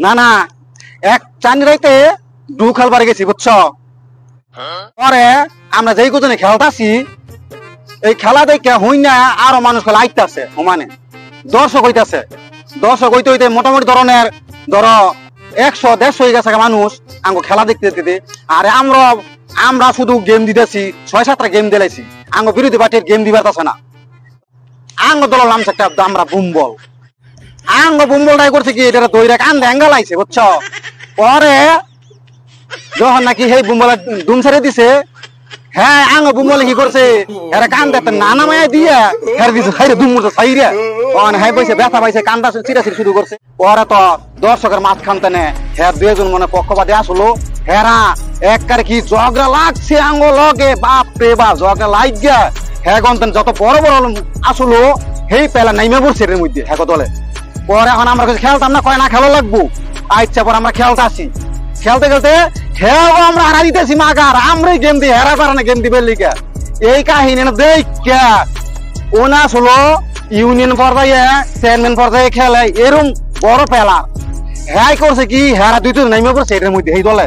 না না, এক চান রাইতে দু খেলবার গেছি বুঝছো। পরে আমরা যেই কোজনে খেলতাছি, এই খেলা দেখে হই না আরো মানুষ খেলা আইতাছে, সমানে দর্শক হইতাছে। দর্শক হইতে হইতে মোটামুটি ধরনের ধরো 100-150 হয়ে গেছে মানুষ আঙ্গো খেলা দেখতে দেখতে। আর আমরা শুধু গেম দিতেছি, 6-7টা গেম দিলাইছি, আঙ্গো বিরোধী পার্টির গেম দিবারতাছে না। আঙ্গো দল নামছে একটা আমরা বুম্বল। আঙ্গো বুম্বলটাই করছে কি, এটা দইরা কান্দে অ্যাঙ্গেল আইছে বুঝছো। পরে যখন নাকি সেই বুম্বলা দুম ছেড়ে দিছে, হ্যাঁ আঙ্গো বুম্বলে কি করছে, এরা কান্দে একটা নানা মায়া দিয়া হের দিছে, হাইরে দুম মরছে সাইরে হ্যাঁ পাইছে, ব্যথা পাইছে, কান্দা চিরাচিরি শুরু করছে। পরে তো দর্শকের মাঝখান তেনে হ্যাঁ দুজন মনে পক্ষপাতি আসলো, হেরা একবারে কি ঝগড়া লাগছে আঙ্গো লগে, বাপ রে বাপ ঝগড়া লাগিয়া হ্যাঁ গন্তন যত বড় বড় আসলো সেই পেলা নাইমে পড়ছে এর মধ্যে হ্যাঁ দলে। পরে এখন আমরা খেলতাম না, কয় না খেলা লাগবো। আচ্ছা পরে আমরা খেলতে আসি, খেলতে খেলতে খেলবো আমরা হারা দিতেছি মাগার, আমরাই গেম দিই, হেরা পারে না গেম দিবে লিখা। এই কাহিনী দেখা ওনা আসলো ইউনিয়ন পর্যায়ে চেয়ারম্যান পর্যায়ে খেলে এরম বড় পেলা হ্যাঁ করছে কি, হেরা দুইজন নাইমে পড়ছে এটার মধ্যে এই দলে।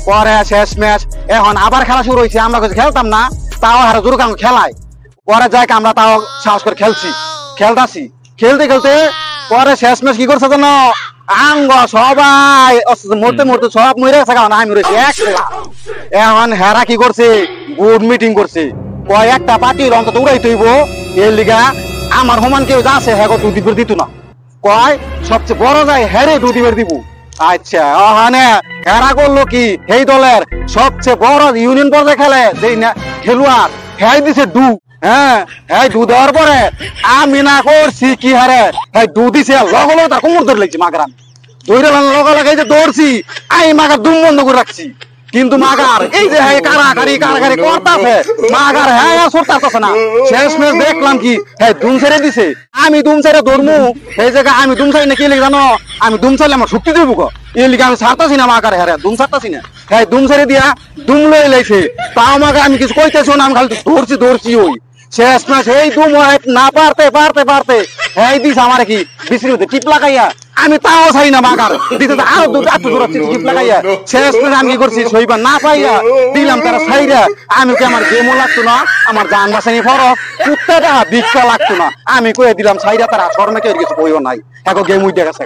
পরে শেষ ম্যাচ, এখন আবার খেলা শুরু হয়েছে, আমরা খেলতাম না, তাও হারা জোর খেলায়। পরে যাই আমরা তাও সাহস করে খেলতাছি, খেলতে খেলতে পরে শেষ ম্যাচ কি করছে জানো, আঙ্গ সবাই মরতে মরতে সব মরে গেছে, কারণ আমি রয়েছি একলা। এখন হেরা কি করছে, বোর্ড মিটিং করছে, কয় একটা পার্টির অন্তত উড়াই তৈব এর লিগা আমার সমান কেউ যা আছে হ্যাঁ দুদিবের দিত না, কয় সবচেয়ে বড় যায় হ্যারে দুদিবের দিব। আচ্ছা ওখানে হেরা করলো কি, এই দলের সবচেয়ে বড় ইউনিয়ন পর্যায়ে খেলে যেই না খেলোয়াড় হ্যাঁ দিছে ডু। হ্যাঁ হ্যাঁ দু দেওয়ার পরে আমি না করছি কি হারে হ্যাঁ দু দিছে, লগে লগে তার কোমর ধরে লাগছি মাগার, আমি ধরে লগে লগে যে দৌড়ছি, আমি মাগার দুম বন্ধ করে রাখছি। কিন্তু মাগার এই যে হ্যাঁ কারাকারি করতেছে, মাগার হ্যাঁ সরতেছে না। শেষ ম্যাচ দেখলাম কি হ্যাঁ দুম ছেড়ে দিছে, আমি দুম ছেড়ে দৌড়মু এই জায়গায়, আমি দুম ছাড়ি না কি লিখে জানো, আমি দুম ছাড়লে আমার শক্তি দেবো গো, এই লিখে আমি ছাড়তাছি না মাগার, হ্যাঁ দুম ছাড়তাছি না। হ্যাঁ দুম ছেড়ে দিয়া দুম লই লাইছে, তাও আমাকে আমি কিছু কইতেছি না, আমি খালি দৌড়ছি ওই শেষ ম্যাচ এই দুম না পারতে পারতে পারতে হ্যাঁ দিস আমার কি বিশ্রী হতে টিপ লাগাইয়া, আমি তাও চাই না মাগার দিতে আরো টিপ লাগাইয়া। শেষ ম্যাচ আমি কি করছি, শৈবার না পাইয়া দিলাম তারা ছাইরা। আমি কি আমার গেমও লাগতো না, আমার জান বাঁচানি ফরক কুত্তাটা ভিক্ষা লাগতো না, আমি কয়ে দিলাম ছাইরা, তারা শর্মে কেউ কিছু বইও নাই, এখন গেম উঠে গেছে।